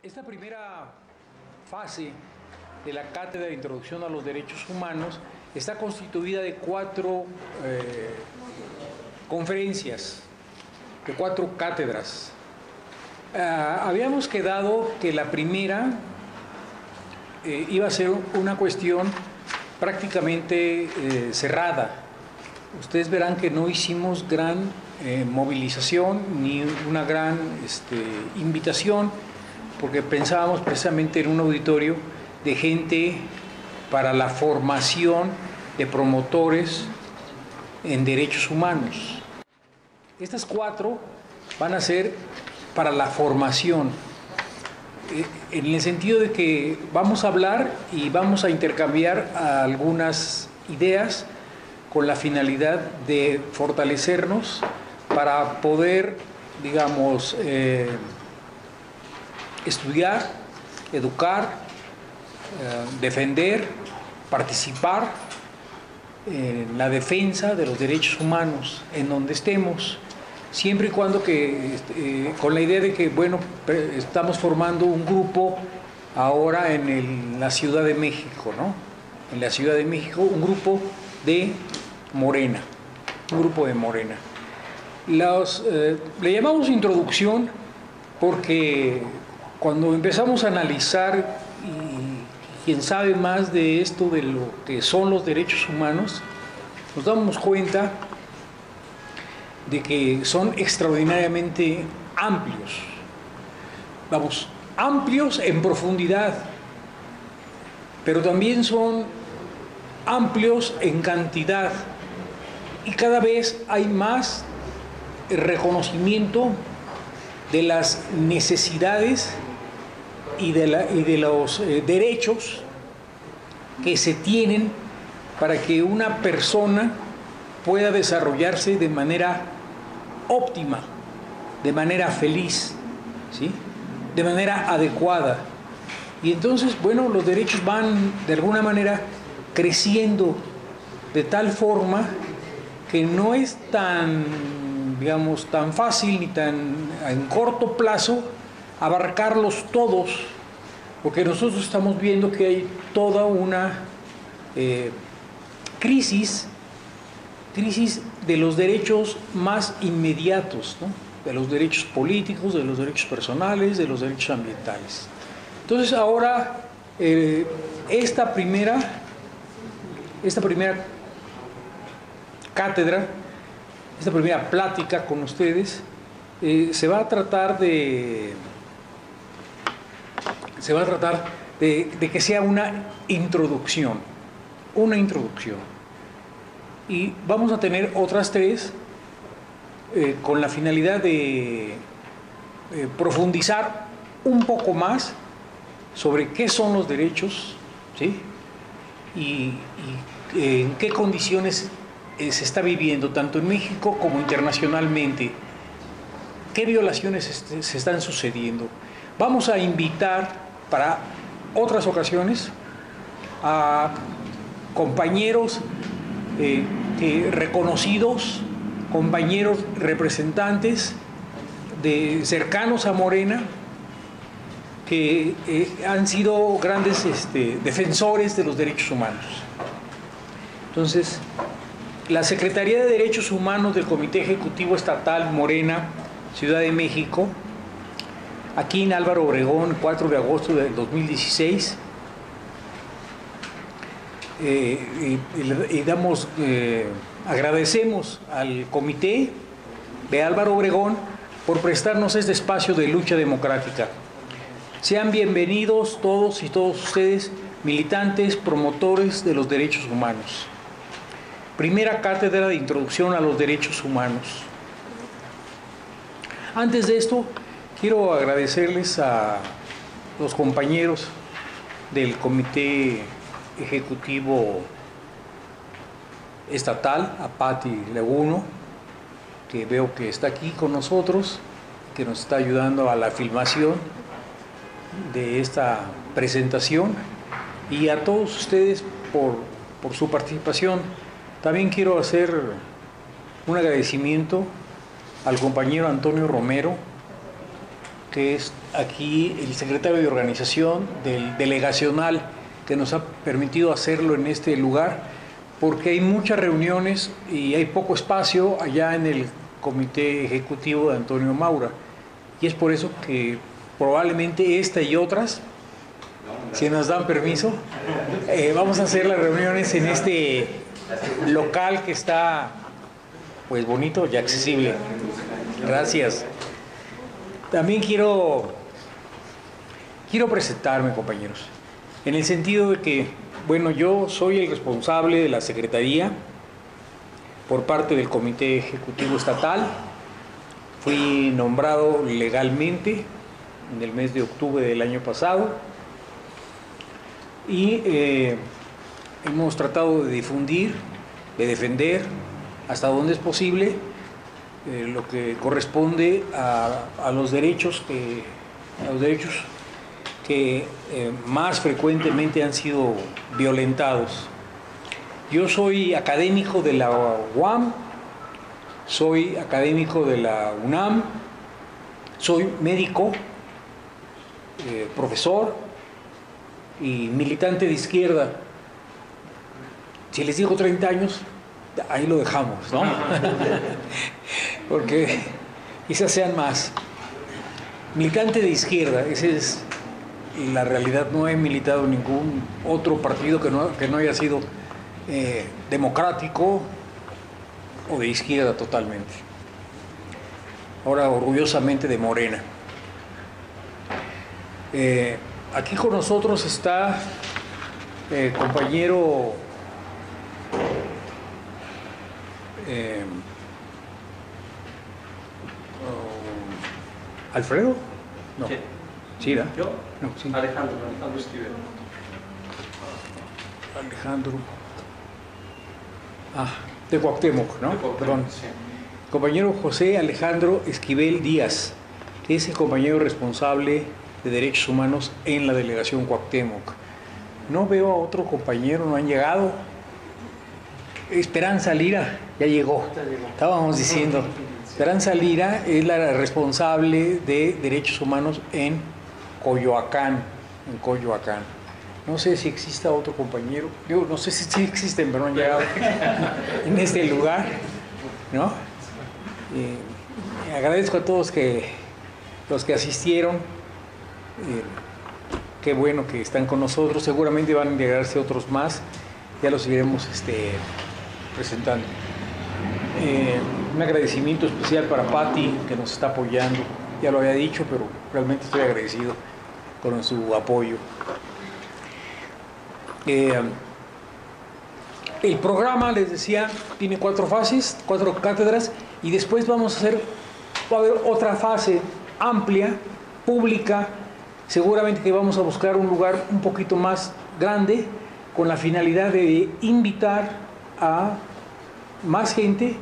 Esta primera fase de la Cátedra de Introducción a los Derechos Humanos está constituida de cuatro conferencias, de cuatro cátedras. Habíamos quedado que la primera iba a ser una cuestión prácticamente cerrada. Ustedes verán que no hicimos gran movilización ni una gran invitación, porque pensábamos precisamente en un auditorio de gente para la formación de promotores en derechos humanos. Estas cuatro van a ser para la formación, en el sentido de que vamos a hablar y vamos a intercambiar algunas ideas con la finalidad de fortalecernos para poder, digamos, estudiar, educar, defender, participar en la defensa de los derechos humanos en donde estemos, siempre y cuando que, con la idea de que, bueno, estamos formando un grupo ahora en la Ciudad de México, ¿no? En la Ciudad de México, un grupo de Morena, un grupo de Morena. Le llamamos introducción porque cuando empezamos a analizar, y quien sabe más de esto, de lo que son los derechos humanos, nos damos cuenta de que son extraordinariamente amplios. Vamos, amplios en profundidad, pero también son amplios en cantidad, y cada vez hay más reconocimiento de las necesidades y de los derechos que se tienen para que una persona pueda desarrollarse de manera óptima, de manera feliz, ¿sí? De manera adecuada. Y entonces, bueno, los derechos van de alguna manera creciendo de tal forma que no es tan, digamos, tan fácil ni tan en corto plazo abarcarlos todos, porque nosotros estamos viendo que hay toda una crisis de los derechos más inmediatos, ¿no? De los derechos políticos, de los derechos personales, de los derechos ambientales. Entonces ahora esta primera cátedra, esta primera plática con ustedes, se va a tratar de que sea una introducción. Y vamos a tener otras tres con la finalidad de profundizar un poco más sobre qué son los derechos, ¿sí? Y en qué condiciones se está viviendo, tanto en México como internacionalmente. ¿Qué violaciones se están sucediendo? Vamos a invitar para otras ocasiones a compañeros reconocidos, compañeros representantes cercanos a Morena, que han sido grandes defensores de los derechos humanos. Entonces, la Secretaría de Derechos Humanos del Comité Ejecutivo Estatal Morena, Ciudad de México, aquí en Álvaro Obregón, 4 de agosto del 2016, agradecemos al Comité de Álvaro Obregón por prestarnos este espacio de lucha democrática. Sean bienvenidos todos y todos ustedes, militantes, promotores de los derechos humanos. Primera cátedra de introducción a los derechos humanos. Antes de esto, quiero agradecerles a los compañeros del Comité Ejecutivo Estatal, a Patti Leguno, que veo que está aquí con nosotros, que nos está ayudando a la filmación de esta presentación, y a todos ustedes por su participación. También quiero hacer un agradecimiento al compañero Antonio Romero, que es aquí el secretario de organización del delegacional, que nos ha permitido hacerlo en este lugar, porque hay muchas reuniones y hay poco espacio allá en el comité ejecutivo de Antonio Maura. Y es por eso que probablemente esta y otras, si nos dan permiso, vamos a hacer las reuniones en este local que está pues bonito y accesible. Gracias. También quiero presentarme, compañeros, en el sentido de que, bueno, yo soy el responsable de la Secretaría por parte del Comité Ejecutivo Estatal. Fui nombrado legalmente en el mes de octubre del año pasado y hemos tratado de difundir, de defender hasta donde es posible lo que corresponde a los derechos que más frecuentemente han sido violentados. Yo soy académico de la UAM, soy académico de la UNAM, soy médico, profesor y militante de izquierda. Si les digo 30 años, ahí lo dejamos, ¿no? Porque quizás sean más. Militante de izquierda, esa es la realidad. No he militado en ningún otro partido que no haya sido democrático o de izquierda totalmente. Ahora orgullosamente de Morena. Aquí con nosotros está el compañero ¿Alfredo? No. ¿Quién? ¿Sí, da? ¿Yo? No, sí. Alejandro Esquivel. Alejandro. De Cuauhtémoc, ¿no? De Cuauhtémoc, Perdón. sí. Compañero José Alejandro Esquivel Díaz, que es el compañero responsable de Derechos Humanos en la delegación Cuauhtémoc. No veo a otro compañero, no han llegado. Esperanza Lira, ya llegó. Estábamos diciendo, Esperanza Lira es la responsable de Derechos Humanos en Coyoacán. No sé si exista otro compañero, digo, no sé si sí existen, pero no han llegado en este lugar, ¿no? Agradezco a todos los que asistieron. Qué bueno que están con nosotros. Seguramente van a llegarse otros más. Ya los iremos presentando. Un agradecimiento especial para Patti, que nos está apoyando. Ya lo había dicho, pero realmente estoy agradecido con su apoyo. El programa, les decía, tiene 4 fases, 4 cátedras, y después va a haber otra fase amplia, pública. Seguramente que vamos a buscar un lugar un poquito más grande, con la finalidad de invitar a más gente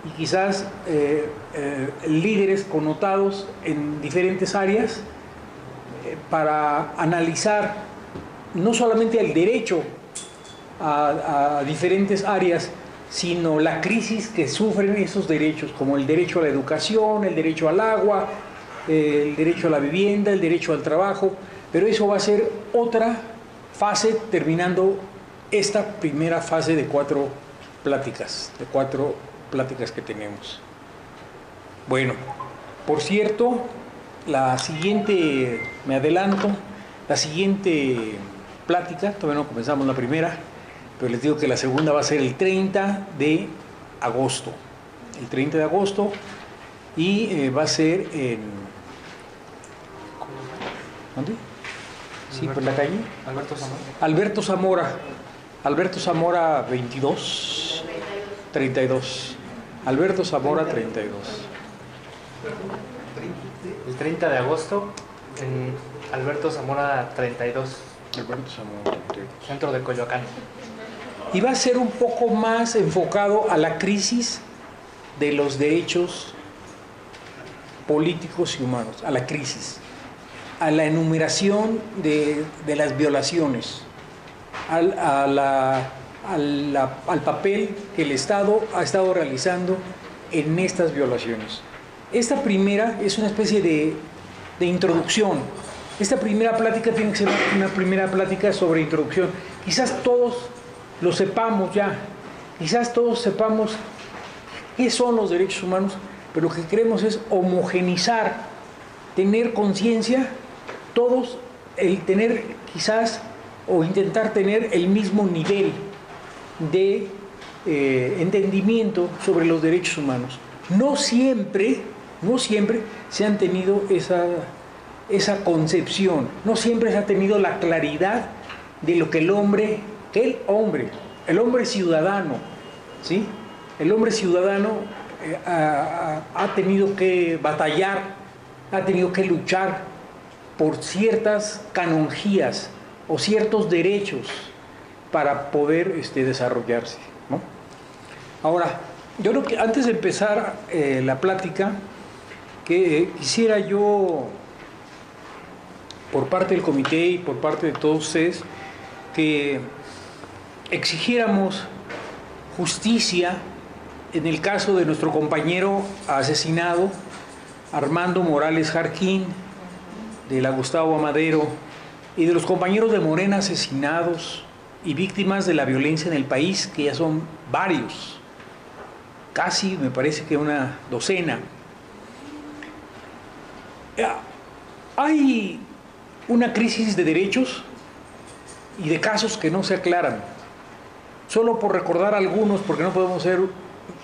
y quizás líderes connotados en diferentes áreas para analizar no solamente el derecho a diferentes áreas, sino la crisis que sufren esos derechos, como el derecho a la educación, el derecho al agua, el derecho a la vivienda, el derecho al trabajo. Pero eso va a ser otra fase, terminando esta primera fase de 4 pláticas, que tenemos. Bueno, por cierto, la siguiente, me adelanto, la siguiente plática, todavía no comenzamos la primera, pero les digo que la segunda va a ser el 30 de agosto. El 30 de agosto, y va a ser en... ¿Dónde? Sí, por la calle. Alberto Zamora 32. Alberto Zamora 32. El 30 de agosto en Alberto Zamora 32. Alberto Zamora 32. Centro de Coyoacán. Y va a ser un poco más enfocado a la crisis de los derechos políticos y humanos, a la crisis, a la enumeración de las violaciones, al papel que el Estado ha estado realizando en estas violaciones. Esta primera es una especie de de introducción. Esta primera plática tiene que ser una primera plática sobre introducción. Quizás todos lo sepamos ya, quizás todos sepamos qué son los derechos humanos, pero lo que queremos es homogenizar, tener conciencia, todos, el tener quizás o intentar tener el mismo nivel de entendimiento sobre los derechos humanos. No siempre se han tenido esa concepción, no siempre se ha tenido la claridad de lo que el hombre ciudadano, ¿sí? El hombre ciudadano ha tenido que batallar, ha tenido que luchar por ciertas canonjías o ciertos derechos para poder desarrollarse, ¿no? Ahora, yo creo que antes de empezar la plática, que quisiera yo, por parte del comité y por parte de todos ustedes, que exigiéramos justicia en el caso de nuestro compañero asesinado, Armando Morales Jarquín, de la Gustavo Amadero, y de los compañeros de Morena asesinados y víctimas de la violencia en el país, que ya son varios, casi me parece que una docena. Hay una crisis de derechos y de casos que no se aclaran. Solo por recordar algunos, porque no podemos ser,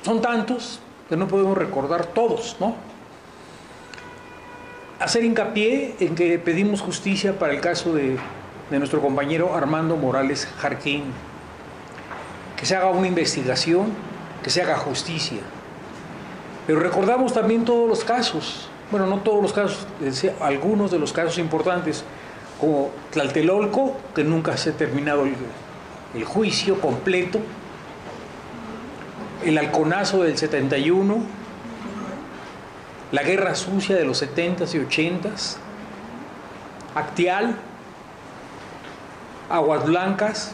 son tantos que no podemos recordar todos, ¿no? Hacer hincapié en que pedimos justicia para el caso de nuestro compañero Armando Morales Jarquín, que se haga una investigación, que se haga justicia. Pero recordamos también todos los casos, bueno, no todos los casos, algunos de los casos importantes, como Tlatelolco, que nunca se ha terminado el juicio completo, el halconazo del 71, la guerra sucia de los 70s y 80s, Acteal, Aguas Blancas.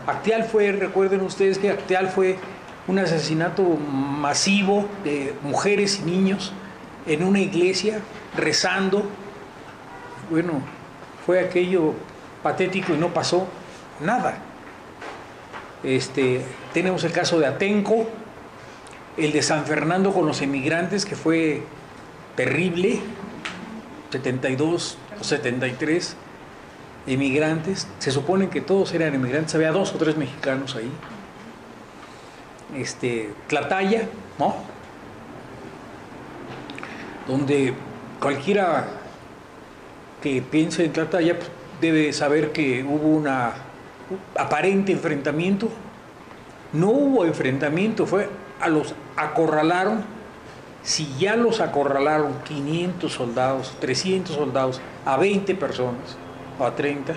Acteal fue, recuerden ustedes que Acteal fue un asesinato masivo de mujeres y niños en una iglesia rezando. Bueno, fue aquello patético y no pasó nada. Tenemos el caso de Atenco, el de San Fernando con los emigrantes, que fue terrible, 72 o 73 emigrantes, se supone que todos eran emigrantes, había 2 o 3 mexicanos ahí. Tlataya, ¿no? Donde cualquiera que piense en Tlataya pues, debe saber que hubo un aparente enfrentamiento. No hubo enfrentamiento, los acorralaron. Si ya los acorralaron 500 soldados, 300 soldados, a 20 personas o a 30,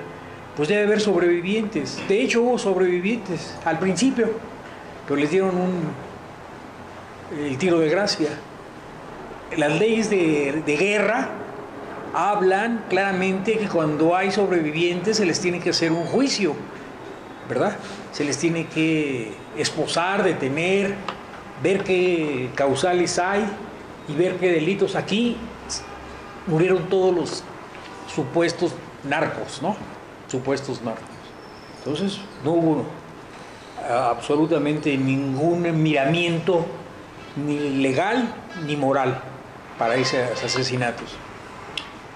pues debe haber sobrevivientes. De hecho hubo sobrevivientes al principio, pero les dieron el tiro de gracia. Las leyes de guerra hablan claramente que cuando hay sobrevivientes se les tiene que hacer un juicio, ¿verdad? Se les tiene que esposar, detener, ver qué causales hay y ver qué delitos. Aquí murieron todos los supuestos narcos, ¿no? Supuestos narcos. Entonces no hubo absolutamente ningún miramiento ni legal ni moral para esos asesinatos.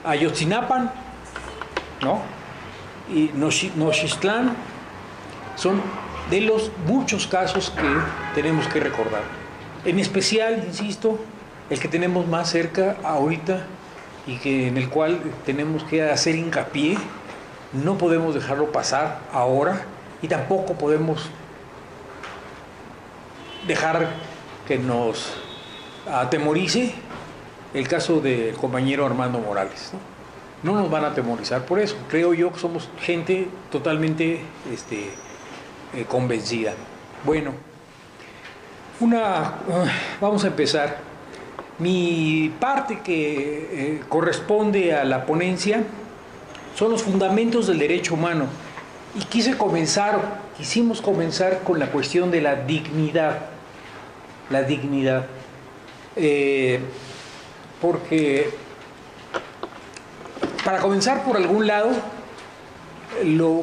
Ayotzinapan, ¿no? Y Nochixtlán son de los muchos casos que tenemos que recordar. En especial, insisto, el que tenemos más cerca ahorita y en el cual tenemos que hacer hincapié. No podemos dejarlo pasar ahora y tampoco podemos dejar que nos atemorice el caso del compañero Armando Morales, ¿no? No nos van a atemorizar por eso. Creo yo que somos gente totalmente convencida. Bueno, vamos a empezar. Mi parte que corresponde a la ponencia son los fundamentos del derecho humano. Y quisimos comenzar con la cuestión de la dignidad. La dignidad. Porque Para comenzar por algún lado,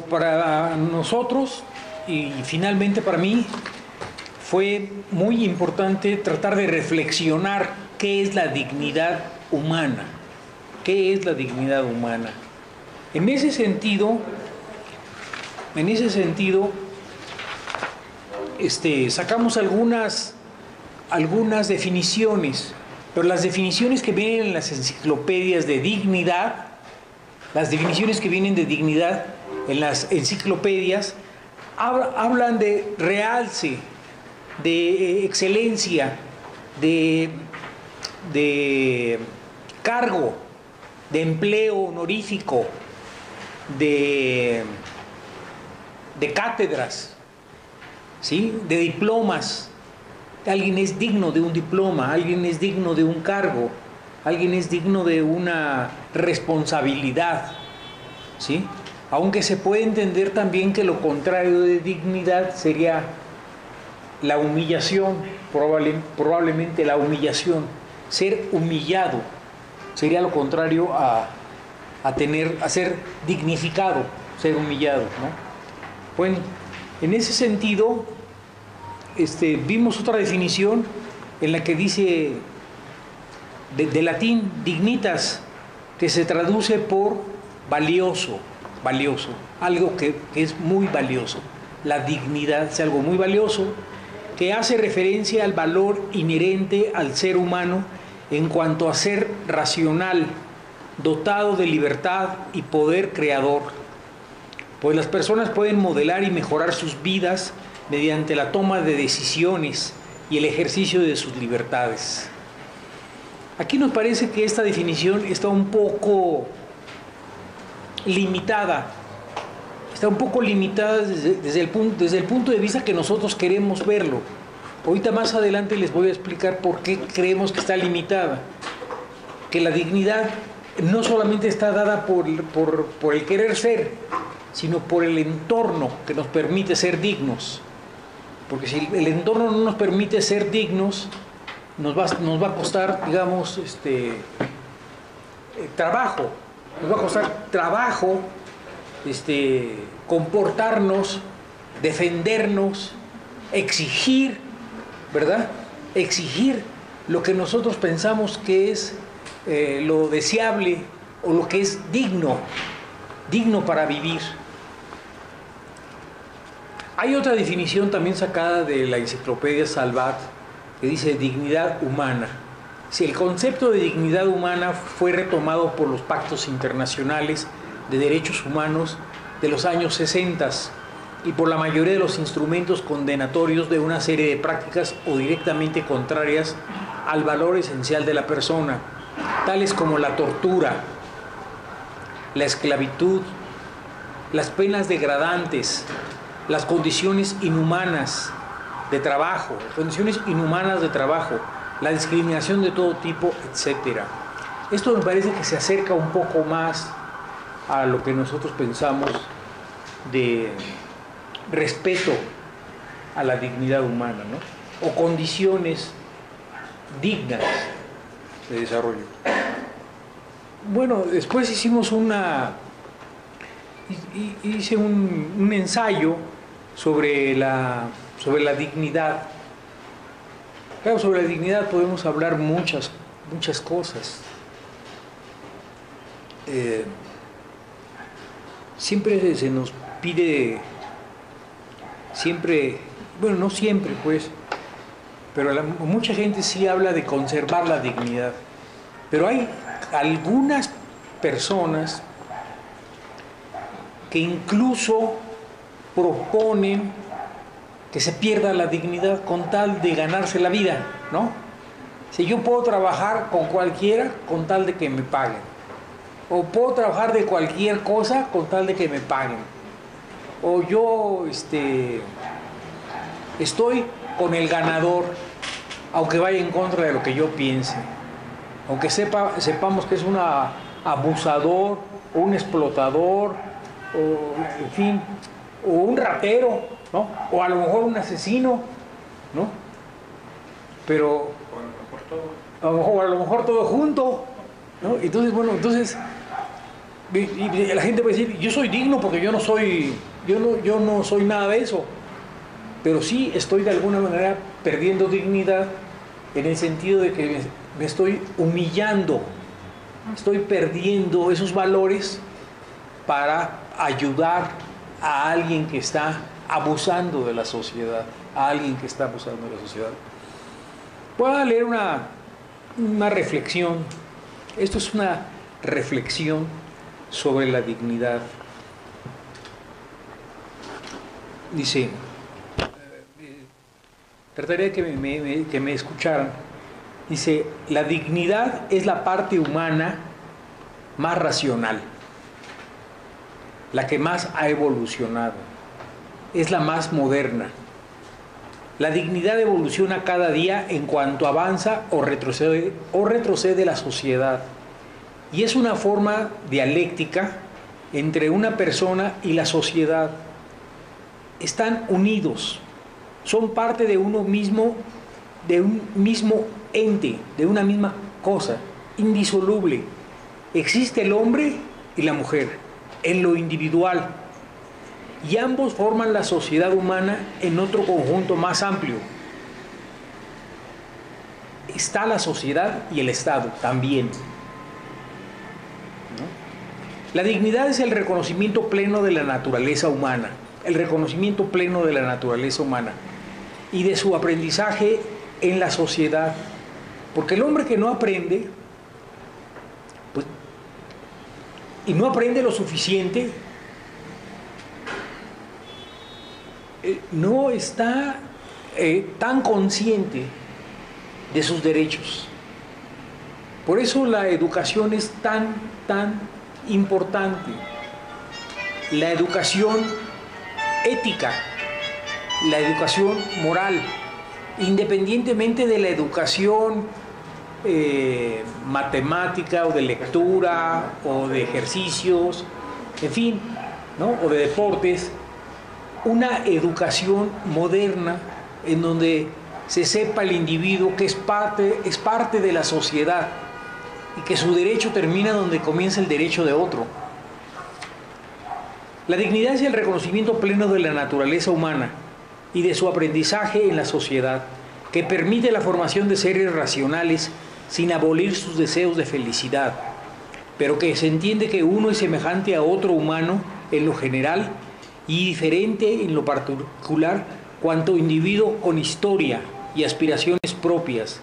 para nosotros y finalmente para mí fue muy importante tratar de reflexionar qué es la dignidad humana. ¿Qué es la dignidad humana? En ese sentido, sacamos algunas definiciones, pero las definiciones que vienen en las enciclopedias de dignidad, las definiciones que vienen de dignidad en las enciclopedias, hablan de realce, de excelencia, de cargo, de empleo honorífico, de cátedras, ¿sí? De diplomas. Alguien es digno de un diploma, alguien es digno de un cargo, alguien es digno de una responsabilidad, ¿sí? Aunque se puede entender también que lo contrario de dignidad sería la humillación, probablemente la humillación. Ser humillado sería lo contrario a ser dignificado, ser humillado, ¿no? Bueno, en ese sentido, vimos otra definición en la que dice, de latín, dignitas, que se traduce por valioso, algo que es muy valioso. La dignidad es algo muy valioso que hace referencia al valor inherente al ser humano en cuanto a ser racional, dotado de libertad y poder creador. Pues las personas pueden modelar y mejorar sus vidas mediante la toma de decisiones y el ejercicio de sus libertades. Aquí nos parece que esta definición está un poco limitada. Está un poco limitada desde el punto de vista que nosotros queremos verlo. Ahorita más adelante les voy a explicar por qué creemos que está limitada. Que la dignidad no solamente está dada por el querer ser, sino por el entorno que nos permite ser dignos. Porque si el entorno no nos permite ser dignos, nos va a costar, digamos, trabajo. Nos va a costar trabajo comportarnos, defendernos, exigir, ¿verdad? Exigir lo que nosotros pensamos que es lo deseable o lo que es digno para vivir. Hay otra definición también sacada de la enciclopedia Salvat que dice dignidad humana. Si el concepto de dignidad humana fue retomado por los pactos internacionales de derechos humanos de los años 60 y por la mayoría de los instrumentos condenatorios de una serie de prácticas o directamente contrarias al valor esencial de la persona, tales como la tortura, la esclavitud, las penas degradantes, las condiciones inhumanas de trabajo, la discriminación de todo tipo, etc. Esto me parece que se acerca un poco más a lo que nosotros pensamos de respeto a la dignidad humana, ¿no? O condiciones dignas de desarrollo. Bueno, después hice un ensayo sobre la dignidad. Claro, sobre la dignidad podemos hablar muchas cosas. Siempre se nos pide, bueno, no siempre pues, pero mucha gente sí habla de conservar la dignidad. Pero hay algunas personas que incluso proponen que se pierda la dignidad con tal de ganarse la vida, ¿no? Si yo puedo trabajar con cualquiera con tal de que me paguen, o puedo trabajar de cualquier cosa con tal de que me paguen, o yo estoy con el ganador aunque vaya en contra de lo que yo piense, aunque sepamos que es un abusador o un explotador o en fin, o un ratero, ¿no? O a lo mejor un asesino, ¿no? Pero a lo mejor todo junto, ¿no? Entonces, bueno, Y la gente va a decir, yo soy digno porque yo no soy nada de eso. Pero sí estoy de alguna manera perdiendo dignidad en el sentido de que me estoy humillando, estoy perdiendo esos valores para ayudar a alguien que está abusando de la sociedad, a alguien que está abusando de la sociedad. Voy a leer una reflexión. Esto es una reflexión sobre la dignidad. Dice, trataría que me escucharan. Dice, la dignidad es la parte humana más racional, la que más ha evolucionado, es la más moderna. La dignidad evoluciona cada día en cuanto avanza o retrocede la sociedad. Y es una forma dialéctica entre una persona y la sociedad. Están unidos, son parte de uno mismo, de un mismo ente, de una misma cosa, indisoluble. Existe el hombre y la mujer en lo individual, y ambos forman la sociedad humana en otro conjunto más amplio. Está la sociedad y el Estado también, ¿no? La dignidad es el reconocimiento pleno de la naturaleza humana, el reconocimiento pleno de la naturaleza humana y de su aprendizaje en la sociedad. Porque el hombre que no aprende, pues, y no aprende lo suficiente, no está tan consciente de sus derechos. Por eso la educación es tan importante. La educación ética, la educación moral, independientemente de la educación matemática o de lectura o de ejercicios, en fin, ¿no? O de deportes, una educación moderna en donde se sepa el individuo que es parte de la sociedad y que su derecho termina donde comienza el derecho de otro. La dignidad es el reconocimiento pleno de la naturaleza humana y de su aprendizaje en la sociedad, que permite la formación de seres racionales sin abolir sus deseos de felicidad, pero que se entiende que uno es semejante a otro humano en lo general y diferente en lo particular cuanto individuo con historia y aspiraciones propias,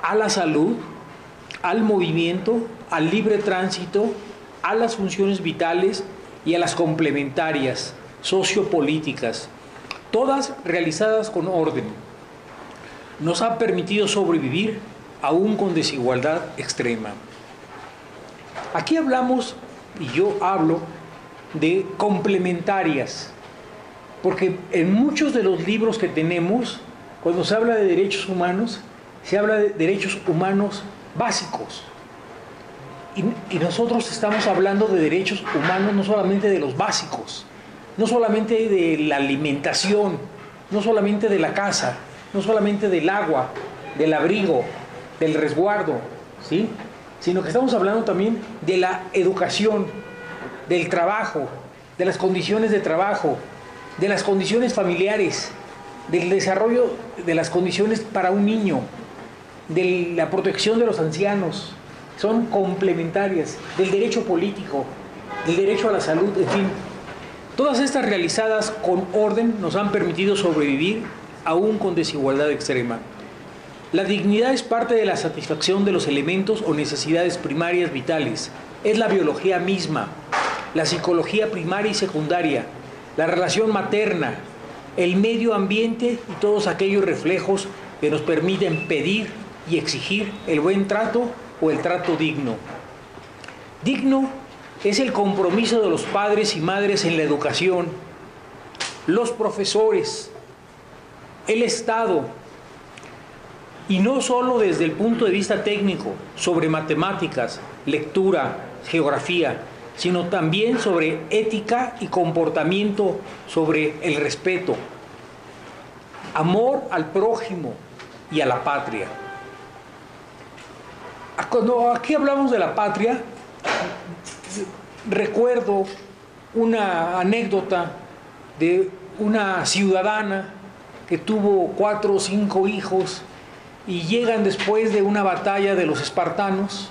a la salud, al movimiento, al libre tránsito, a las funciones vitales y a las complementarias sociopolíticas, todas realizadas con orden. Nos ha permitido sobrevivir aún con desigualdad extrema. Aquí hablamos, y yo hablo, de complementarias, porque en muchos de los libros que tenemos, cuando se habla de derechos humanos, se habla de derechos humanos básicos. Y nosotros estamos hablando de derechos humanos no solamente de los básicos, no solamente de la alimentación, no solamente de la casa, no solamente del agua, del abrigo, del resguardo, ¿sí? Sino que estamos hablando también de la educación, del trabajo, de las condiciones de trabajo, de las condiciones familiares, del desarrollo de las condiciones para un niño, de la protección de los ancianos. Son complementarias, del derecho político, del derecho a la salud, en fin. Todas estas realizadas con orden nos han permitido sobrevivir aún con desigualdad extrema. La dignidad es parte de la satisfacción de los elementos o necesidades primarias vitales. Es la biología misma, la psicología primaria y secundaria, la relación materna, el medio ambiente y todos aquellos reflejos que nos permiten pedir y exigir el buen trato o el trato digno. Digno es el compromiso de los padres y madres en la educación, los profesores, el Estado, y no solo desde el punto de vista técnico, sobre matemáticas, lectura, geografía, sino también sobre ética y comportamiento, sobre el respeto, amor al prójimo y a la patria. Cuando aquí hablamos de la patria, recuerdo una anécdota de una ciudadana que tuvo 4 o 5 hijos y llegan después de una batalla de los espartanos,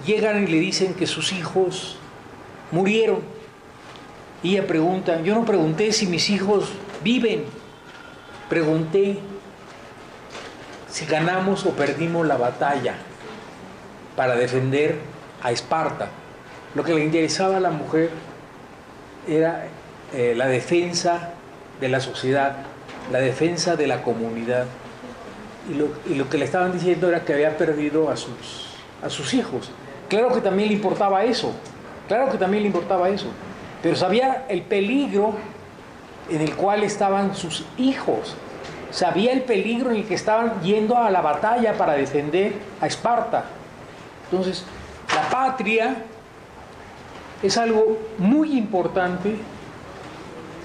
llegan y le dicen que sus hijos murieron. Y ella pregunta, yo no pregunté si mis hijos viven, pregunté si ganamos o perdimos la batalla para defender a Esparta. Lo que le interesaba a la mujer era la defensa de la sociedad, la defensa de la comunidad. Y lo que le estaban diciendo era que había perdido a sus hijos. Claro que también le importaba eso, pero sabía el peligro en el cual estaban sus hijos, sabía el peligro en el que estaban yendo a la batalla para defender a Esparta. Entonces, la patria es algo muy importante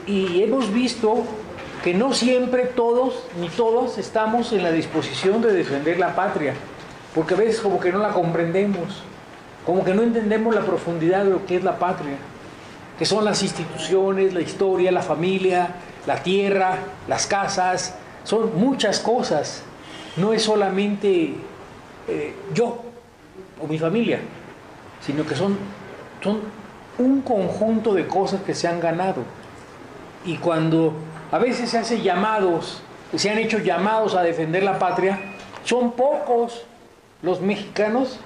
y hemos visto que no siempre todos ni todas estamos en la disposición de defender la patria, porque a veces como que no la comprendemos, como que no entendemos la profundidad de lo que es la patria, que son las instituciones, la historia, la familia, la tierra, las casas, son muchas cosas, no es solamente yo o mi familia, sino que son un conjunto de cosas que se han ganado. Y cuando a veces se han hecho llamados a defender la patria, son pocos los mexicanos,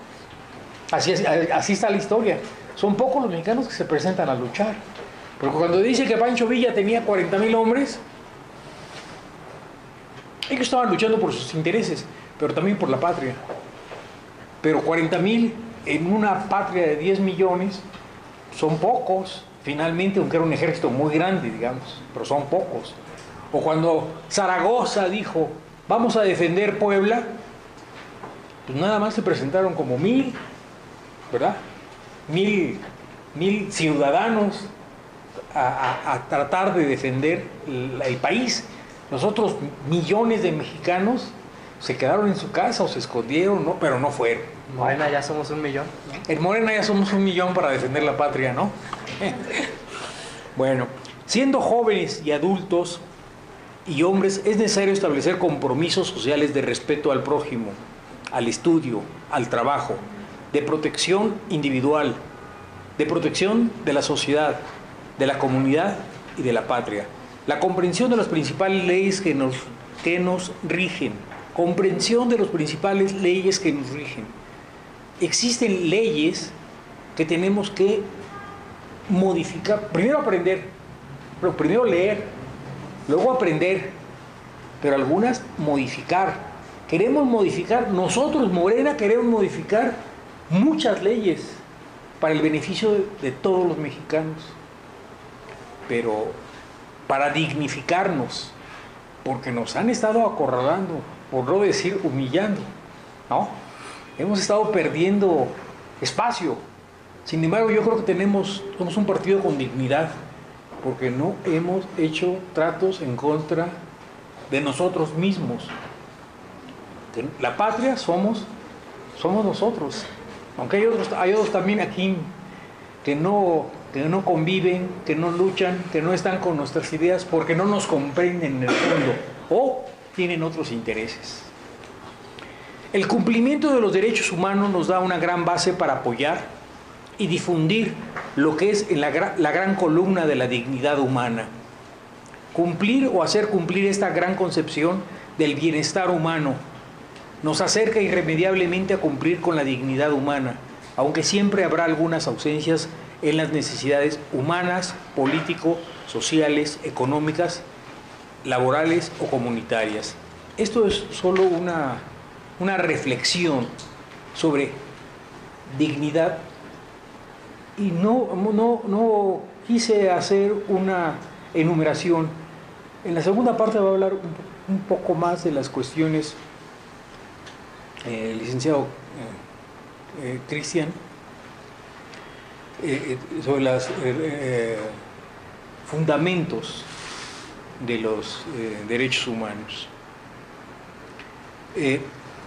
así está la historia, son pocos los mexicanos que se presentan a luchar. Porque cuando dice que Pancho Villa tenía 40,000 hombres, ellos estaban luchando por sus intereses, pero también por la patria. Pero 40,000 en una patria de 10 millones son pocos, finalmente, aunque era un ejército muy grande, digamos, pero son pocos. O cuando Zaragoza dijo, vamos a defender Puebla, pues nada más se presentaron como 1,000, ¿verdad? 1,000 ciudadanos a tratar de defender el país. Los otros millones de mexicanos se quedaron en su casa o se escondieron, ¿no? Pero no fueron. En Morena ya somos 1 millón, ¿no? En Morena ya somos 1 millón para defender la patria, ¿no? Bueno, siendo jóvenes y adultos y hombres, es necesario establecer compromisos sociales de respeto al prójimo, al estudio, al trabajo, de protección individual, de protección de la sociedad, de la comunidad y de la patria. La comprensión de las principales leyes que nos rigen. Comprensión de las principales leyes que nos rigen. Existen leyes que tenemos que modificar. Primero aprender, primero leer, luego aprender, pero algunas modificar. Queremos modificar, nosotros Morena queremos modificar muchas leyes para el beneficio de todos los mexicanos, pero para dignificarnos, porque nos han estado acorralando, por no decir humillando, ¿no? Hemos estado perdiendo espacio. Sin embargo, yo creo que somos un partido con dignidad, porque no hemos hecho tratos en contra de nosotros mismos. La patria somos nosotros, aunque hay otros también aquí que no conviven, que no luchan, que no están con nuestras ideas porque no nos comprenden en el fondo o tienen otros intereses. El cumplimiento de los derechos humanos nos da una gran base para apoyar y difundir lo que es la gran columna de la dignidad humana. Cumplir o hacer cumplir esta gran concepción del bienestar humano nos acerca irremediablemente a cumplir con la dignidad humana, aunque siempre habrá algunas ausencias en las necesidades humanas, político, sociales, económicas, laborales o comunitarias. Esto es solo una reflexión sobre dignidad y no quise hacer una enumeración. En la segunda parte va a hablar un poco más de las cuestiones el licenciado Cristian, sobre los fundamentos de los derechos humanos.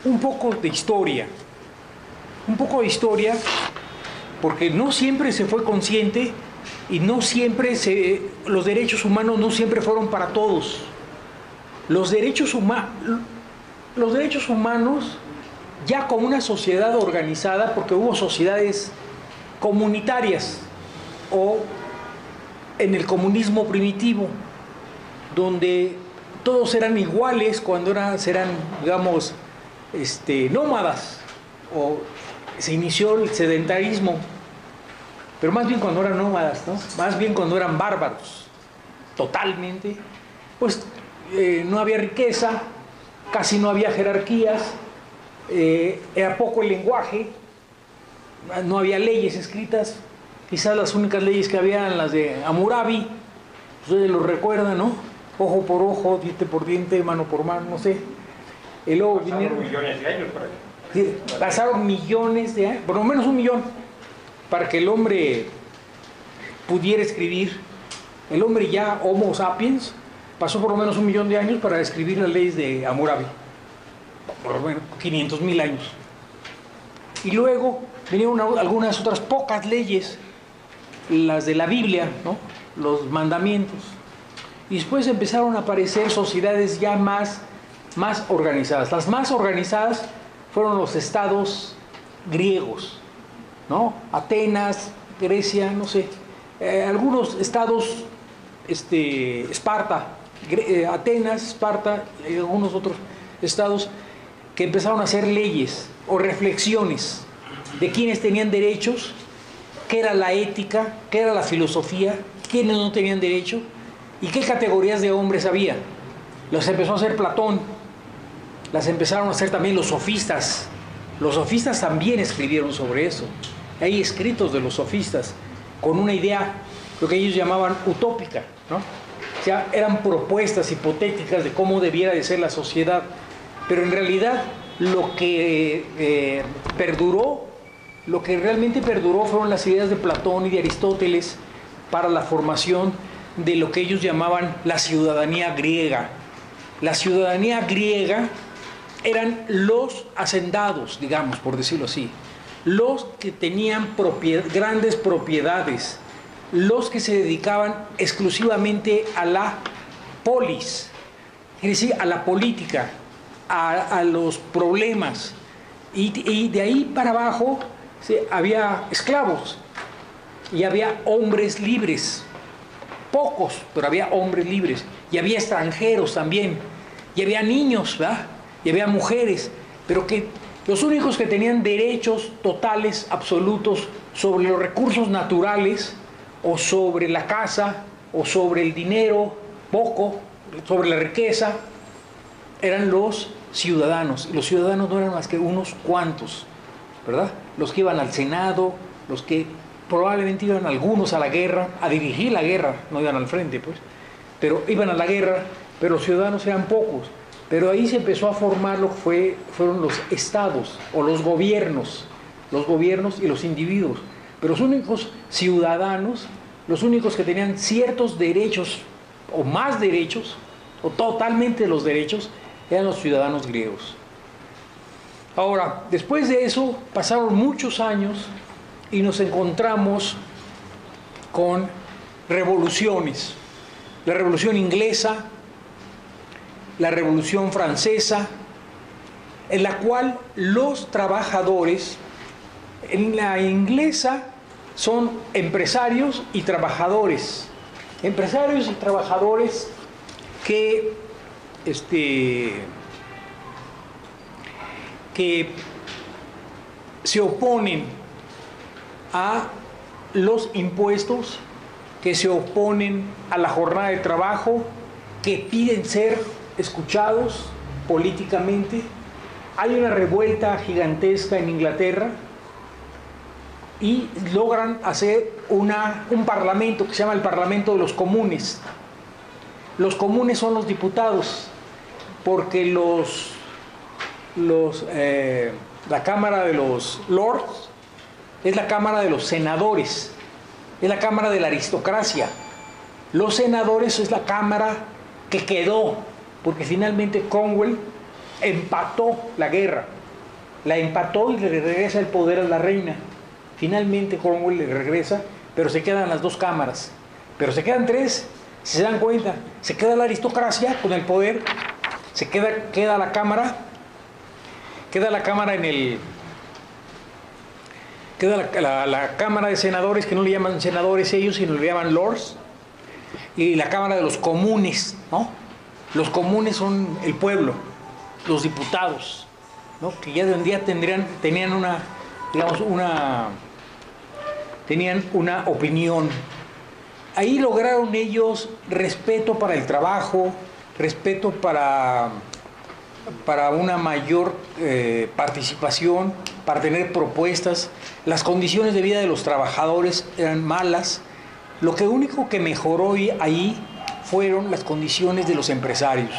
Un poco de historia porque no siempre se fue consciente y no siempre los derechos humanos no siempre fueron para todos. Los derechos humanos, ya como una sociedad organizada, porque hubo sociedades comunitarias o en el comunismo primitivo, donde todos eran iguales cuando eran digamos, nómadas, o se inició el sedentarismo, pero más bien cuando eran nómadas, ¿no? Más bien cuando eran bárbaros, totalmente, pues no había riqueza, casi no había jerarquías, era poco el lenguaje, no había leyes escritas, quizás las únicas leyes que había eran las de Hammurabi, ustedes lo recuerdan, ¿no? Ojo por ojo, diente por diente, mano por mano, no sé. Y luego pasaron millones de años por ahí. Sí, pasaron millones de años, por lo menos 1 millón, para que el hombre pudiera escribir. El hombre ya, Homo sapiens, pasó por lo menos 1 millón de años para escribir las leyes de Hammurabi. Por lo menos 500.000 años. Y luego vinieron algunas otras pocas leyes, las de la Biblia, ¿no? Los mandamientos. Y después empezaron a aparecer sociedades ya más organizadas. Las más organizadas fueron los estados griegos, ¿no? Atenas, Grecia, no sé. Algunos estados, Esparta, Atenas, Esparta, y algunos otros estados que empezaron a hacer leyes o reflexiones de quiénes tenían derechos, qué era la ética, qué era la filosofía, quiénes no tenían derecho y qué categorías de hombres había. Los empezó a hacer Platón, las empezaron a hacer también los sofistas. Los sofistas también escribieron sobre eso. Hay escritos de los sofistas con una idea, lo que ellos llamaban utópica, ¿no? O sea, eran propuestas hipotéticas de cómo debiera de ser la sociedad. Pero en realidad lo que realmente perduró fueron las ideas de Platón y de Aristóteles para la formación de lo que ellos llamaban la ciudadanía griega. La ciudadanía griega eran los hacendados, digamos, por decirlo así, los que tenían grandes propiedades, los que se dedicaban exclusivamente a la polis, es decir, a la política, a los problemas, y de ahí para abajo había esclavos y había hombres libres, pocos, pero había hombres libres, y había extranjeros también, y había niños, ¿verdad? Y había mujeres, pero que los únicos que tenían derechos totales, absolutos, sobre los recursos naturales, o sobre la casa, o sobre el dinero, poco, sobre la riqueza, eran los ciudadanos. Los ciudadanos no eran más que unos cuantos, ¿verdad? Los que iban al Senado, los que probablemente iban algunos a la guerra, a dirigir la guerra, no iban al frente, pues, pero iban a la guerra, pero los ciudadanos eran pocos. Pero ahí se empezó a formar lo que fueron los estados o los gobiernos y los individuos. Pero los únicos ciudadanos, los únicos que tenían ciertos derechos o más derechos, o totalmente los derechos, eran los ciudadanos griegos. Ahora, después de eso, pasaron muchos años y nos encontramos con revoluciones. La Revolución Inglesa, la Revolución Francesa, en la cual los trabajadores, en la inglesa son empresarios y trabajadores. Empresarios y trabajadores que se oponen a los impuestos, que se oponen a la jornada de trabajo, que piden ser escuchados políticamente. Hay una revuelta gigantesca en Inglaterra y logran hacer un parlamento que se llama el Parlamento de los Comunes. Los comunes son los diputados, porque la Cámara de los Lords es la Cámara de los senadores, es la Cámara de la aristocracia. Los senadores es la Cámara que quedó, porque finalmente Cromwell empató la guerra, la empató y le regresa el poder a la reina. Finalmente Cromwell le regresa, pero se quedan las dos cámaras. Pero se quedan tres, si se dan cuenta. Se queda la aristocracia con el poder, queda la cámara en el... Queda la Cámara de Senadores, que no le llaman senadores ellos, sino le llaman lords, y la Cámara de los Comunes, ¿no? Los comunes son el pueblo, los diputados, ¿no? Que ya de un día tenían una, digamos, tenían una opinión. Ahí lograron ellos respeto para el trabajo, respeto para una mayor participación, para tener propuestas. Las condiciones de vida de los trabajadores eran malas. Lo único que mejoró ahí fueron las condiciones de los empresarios.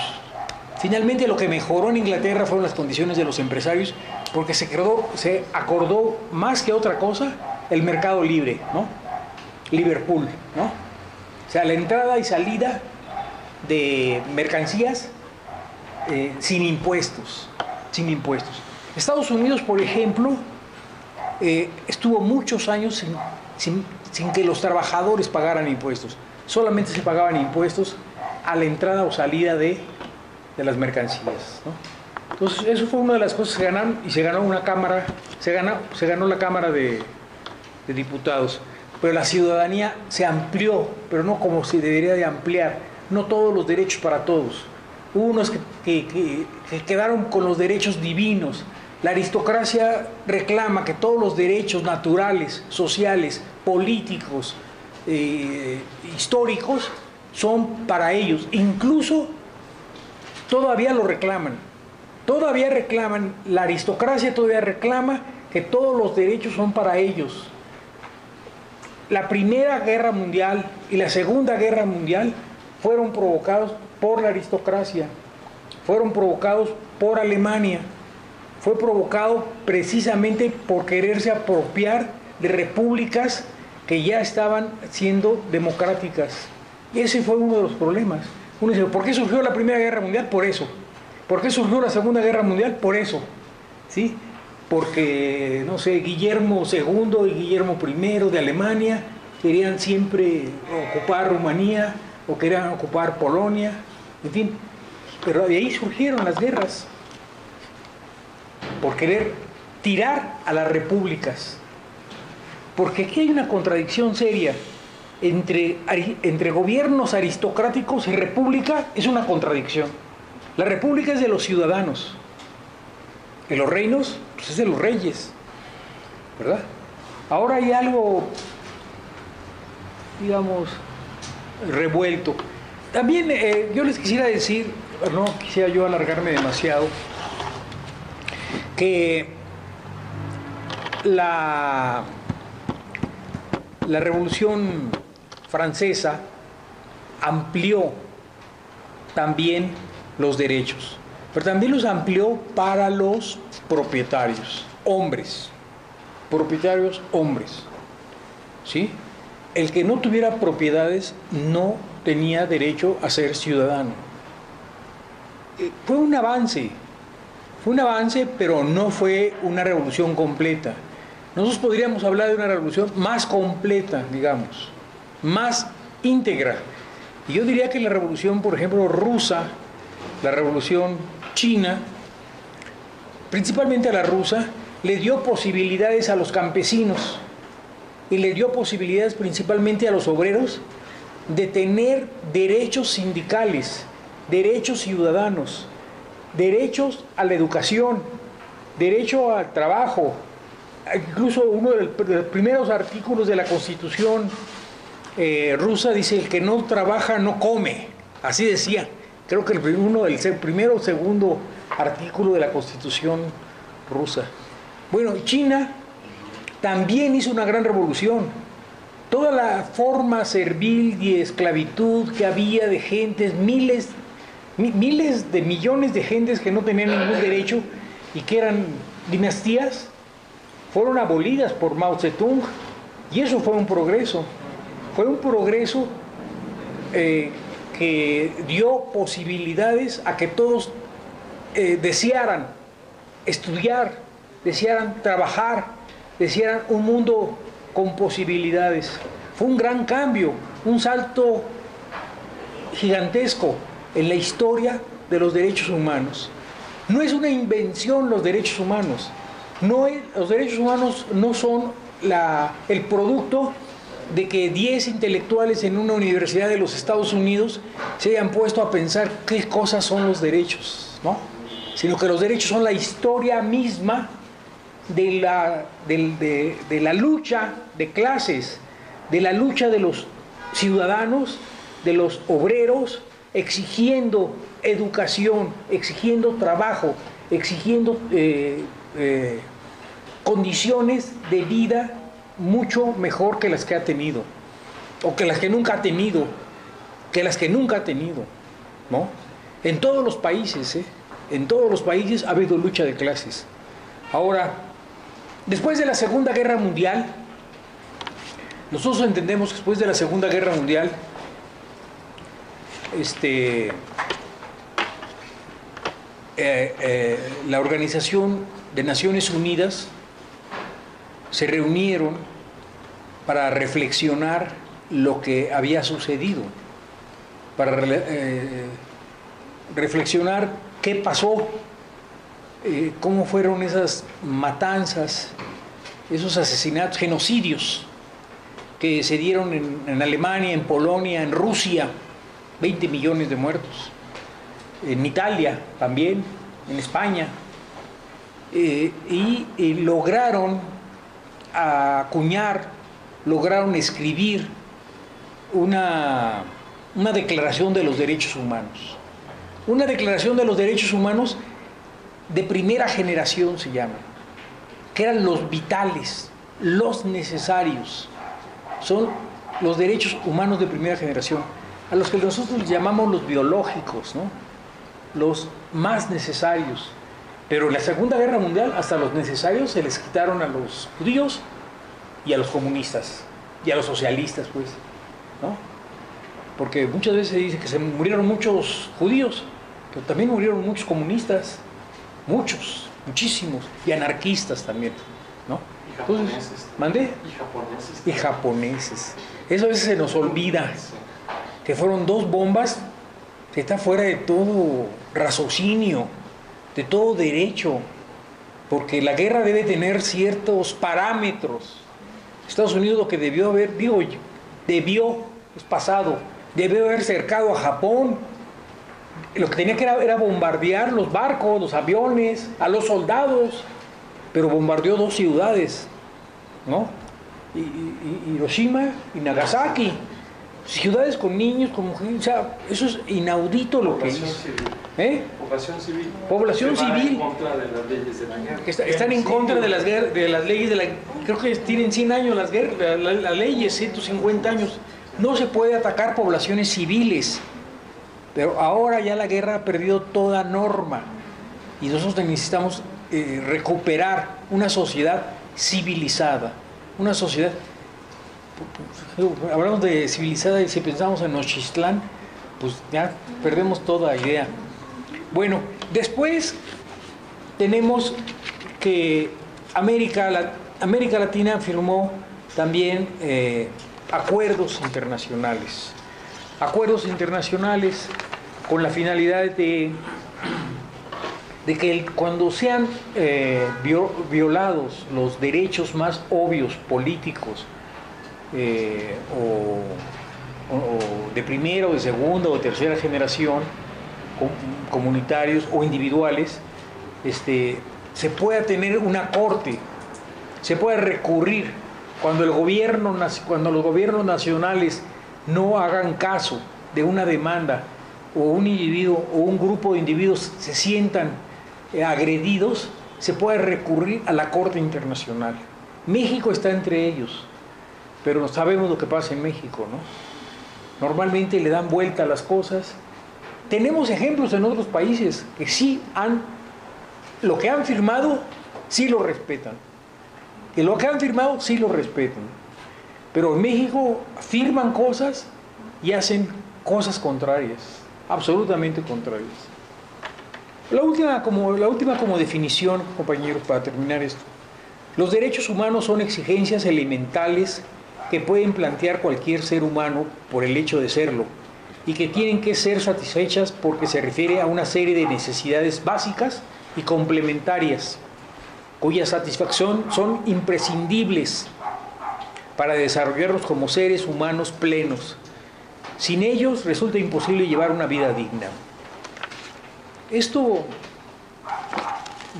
Finalmente lo que mejoró en Inglaterra fueron las condiciones de los empresarios, porque se acordó más que otra cosa el mercado libre, ¿no? Liverpool, ¿no? O sea, la entrada y salida de mercancías sin impuestos. Estados Unidos, por ejemplo, estuvo muchos años sin que los trabajadores pagaran impuestos. Solamente se pagaban impuestos a la entrada o salida de las mercancías, ¿no? Entonces, eso fue una de las cosas que ganaron, y se ganó una cámara, se ganó la Cámara de Diputados. Pero la ciudadanía se amplió, pero no como se debería de ampliar, no todos los derechos para todos. Hubo unos que quedaron con los derechos divinos. La aristocracia reclama que todos los derechos naturales, sociales, políticos, históricos, son para ellos. Incluso todavía lo reclaman. Todavía reclaman, la aristocracia todavía reclama que todos los derechos son para ellos. La Primera Guerra Mundial y la Segunda Guerra Mundial fueron provocados por la aristocracia, fueron provocados por Alemania, fue provocado precisamente por quererse apropiar de repúblicas que ya estaban siendo democráticas. Y ese fue uno de los problemas. Uno dice, ¿por qué surgió la Primera Guerra Mundial? Por eso. ¿Por qué surgió la Segunda Guerra Mundial? Por eso. ¿Sí? Porque, no sé, Guillermo II y Guillermo I de Alemania querían siempre ocupar Rumanía o querían ocupar Polonia, en fin. Pero de ahí surgieron las guerras, por querer tirar a las repúblicas. Porque aquí hay una contradicción seria entre gobiernos aristocráticos y república. Es una contradicción. La república es de los ciudadanos, y los reinos, pues es de los reyes, ¿verdad? Ahora hay algo, digamos, revuelto. También yo les quisiera decir, no quisiera yo alargarme demasiado, que la Revolución Francesa amplió también los derechos, pero también los amplió para los propietarios, hombres, ¿sí? El que no tuviera propiedades no tenía derecho a ser ciudadano. Fue un avance, pero no fue una revolución completa. Nosotros podríamos hablar de una revolución más completa, digamos, más íntegra. Y yo diría que la revolución, por ejemplo, rusa, la revolución china, principalmente a la rusa, le dio posibilidades a los campesinos y le dio posibilidades principalmente a los obreros de tener derechos sindicales, derechos ciudadanos, derechos a la educación, derecho al trabajo. Incluso uno de los primeros artículos de la Constitución rusa dice: el que no trabaja no come. Así decía. Creo que el primero o segundo artículo de la Constitución rusa. Bueno, China también hizo una gran revolución. Toda la forma servil y esclavitud que había de gentes, miles de millones de gentes que no tenían ningún derecho y que eran dinastías, fueron abolidas por Mao Zedong, y eso fue un progreso. Fue un progreso que dio posibilidades a que todos desearan estudiar, desearan trabajar, decían un mundo con posibilidades. Fue un gran cambio, un salto gigantesco en la historia de los derechos humanos. No es una invención los derechos humanos. Los derechos humanos no son el producto de que 10 intelectuales en una universidad de los Estados Unidos se hayan puesto a pensar qué cosas son los derechos, ¿no? Sino que los derechos son la historia misma de la lucha de clases, de la lucha de los ciudadanos, de los obreros, exigiendo educación, exigiendo trabajo, exigiendo condiciones de vida mucho mejor que las que ha tenido, o que las que nunca ha tenido, ¿no? En todos los países, en todos los países ha habido lucha de clases. Ahora, después de la Segunda Guerra Mundial, nosotros entendemos que después de la Segunda Guerra Mundial, la Organización de Naciones Unidas se reunieron para reflexionar lo que había sucedido, para reflexionar qué pasó, cómo fueron esas matanzas, esos asesinatos, genocidios que se dieron en Alemania, en Polonia, en Rusia, 20 millones de muertos, en Italia también, en España, y lograron acuñar, lograron escribir una declaración de los derechos humanos. Una declaración de los derechos humanos de primera generación se llama, que eran los vitales, los necesarios. Son los derechos humanos de primera generación, a los que nosotros llamamos los biológicos, ¿no? Los más necesarios. Pero en la Segunda Guerra Mundial hasta los necesarios se les quitaron a los judíos y a los comunistas y a los socialistas, pues, ¿no? Porque muchas veces se dice que se murieron muchos judíos, pero también murieron muchos comunistas, muchísimos, y anarquistas también, ¿no? Y japoneses. ¿Mandé? Y japoneses. Eso a veces se nos olvida, que fueron 2 bombas que está fuera de todo raciocinio, de todo derecho, porque la guerra debe tener ciertos parámetros. Estados Unidos lo que debió haber, es pasado, debió haber cercado a Japón. Lo que tenía que era bombardear los barcos, los aviones, a los soldados, pero bombardeó 2 ciudades, ¿no? Hiroshima y Nagasaki, ciudades con niños, con mujeres. O sea, eso es inaudito lo que hizo. Población civil. Población civil. En contra de las leyes de la guerra. Están en contra de las leyes de la. Creo que tienen 100 años las leyes, 150 años. No se puede atacar poblaciones civiles. Pero ahora ya la guerra ha perdido toda norma. Y nosotros necesitamos recuperar una sociedad civilizada. Una sociedad. Hablamos de civilizada y si pensamos en Nochistlán, pues ya perdemos toda idea. Bueno, después tenemos que América Latina firmó también acuerdos internacionales con la finalidad de que cuando sean violados los derechos más obvios políticos, o de primera o de segunda o de tercera generación, comunitarios o individuales, se pueda tener una corte, se pueda recurrir cuando los gobiernos nacionales no hagan caso de una demanda, o un individuo o un grupo de individuos se sientan agredidos, se puede recurrir a la Corte Internacional. México está entre ellos, pero sabemos lo que pasa en México, ¿no? Normalmente le dan vuelta a las cosas. Tenemos ejemplos en otros países que sí lo que han firmado, sí lo respetan. Que lo que han firmado, sí lo respetan. Pero en México firman cosas y hacen cosas contrarias, absolutamente contrarias. La última como definición, compañeros, para terminar esto. Los derechos humanos son exigencias elementales que pueden plantear cualquier ser humano por el hecho de serlo y que tienen que ser satisfechas porque se refiere a una serie de necesidades básicas y complementarias cuya satisfacción son imprescindibles para desarrollarlos como seres humanos plenos. Sin ellos resulta imposible llevar una vida digna. Esto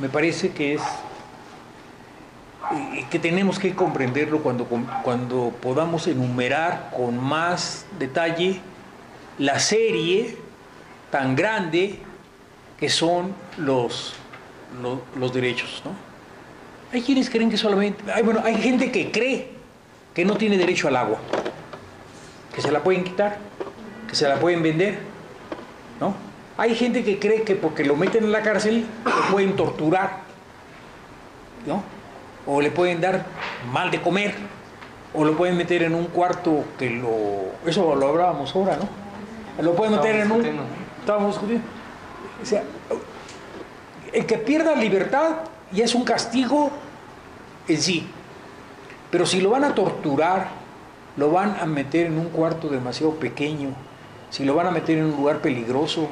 me parece que es que tenemos que comprenderlo cuando podamos enumerar con más detalle la serie tan grande que son los derechos, ¿no? Hay quienes creen que solamente... hay gente que cree que no tiene derecho al agua, que se la pueden quitar, que se la pueden vender, ¿no? Hay gente que cree que porque lo meten en la cárcel lo pueden torturar, ¿no? O le pueden dar mal de comer, o lo pueden meter en un cuarto eso lo hablábamos ahora, ¿no? Lo pueden meter estábamos discutiendo. O sea, el que pierda libertad ya es un castigo en sí. Pero si lo van a torturar, lo van a meter en un cuarto demasiado pequeño, si lo van a meter en un lugar peligroso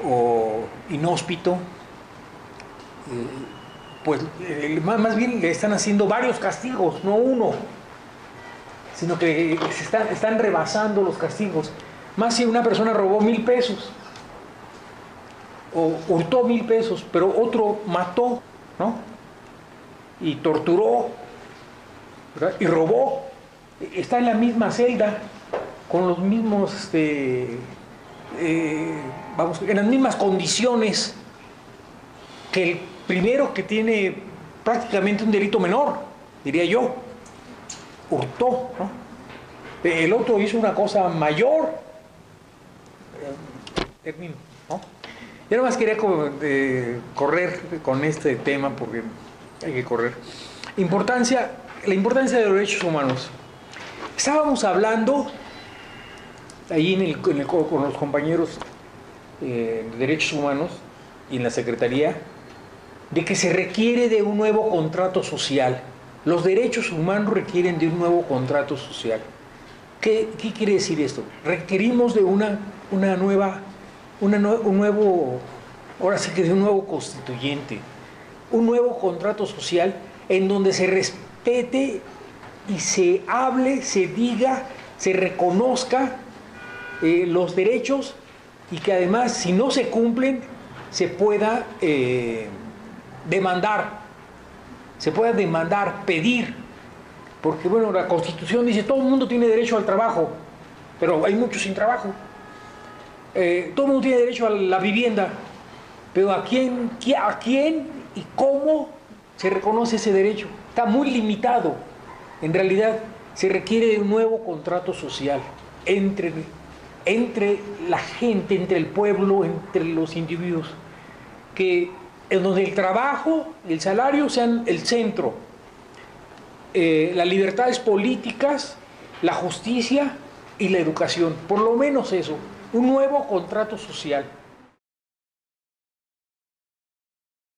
o inhóspito, pues más bien le están haciendo varios castigos, no uno, sino que están rebasando los castigos. Más si una persona robó 1,000 pesos o hurtó 1,000 pesos, pero otro mató, ¿no? Y torturó, ¿verdad? Y robó, está en la misma celda, con los mismos, en las mismas condiciones que el primero, que tiene prácticamente un delito menor, diría yo, hurtó, ¿no? El otro hizo una cosa mayor. Termino, ¿no? Yo nada más quería correr con este tema porque hay que correr. La importancia de los derechos humanos. Estábamos hablando ahí con los compañeros de derechos humanos y en la Secretaría de que se requiere de un nuevo contrato social. Los derechos humanos requieren de un nuevo contrato social. ¿Qué quiere decir esto? Requerimos de un nuevo constituyente, un nuevo contrato social en donde se respete y se hable, se diga, se reconozca los derechos y que además, si no se cumplen, se pueda demandar, pedir, porque bueno, la Constitución dice todo el mundo tiene derecho al trabajo, pero hay muchos sin trabajo. Todo el mundo tiene derecho a la vivienda, pero ¿a quién y cómo se reconoce ese derecho? Está muy limitado. En realidad se requiere de un nuevo contrato social entre la gente, entre el pueblo, entre los individuos, en donde el trabajo, el salario sean el centro, las libertades políticas, la justicia y la educación, por lo menos eso, un nuevo contrato social.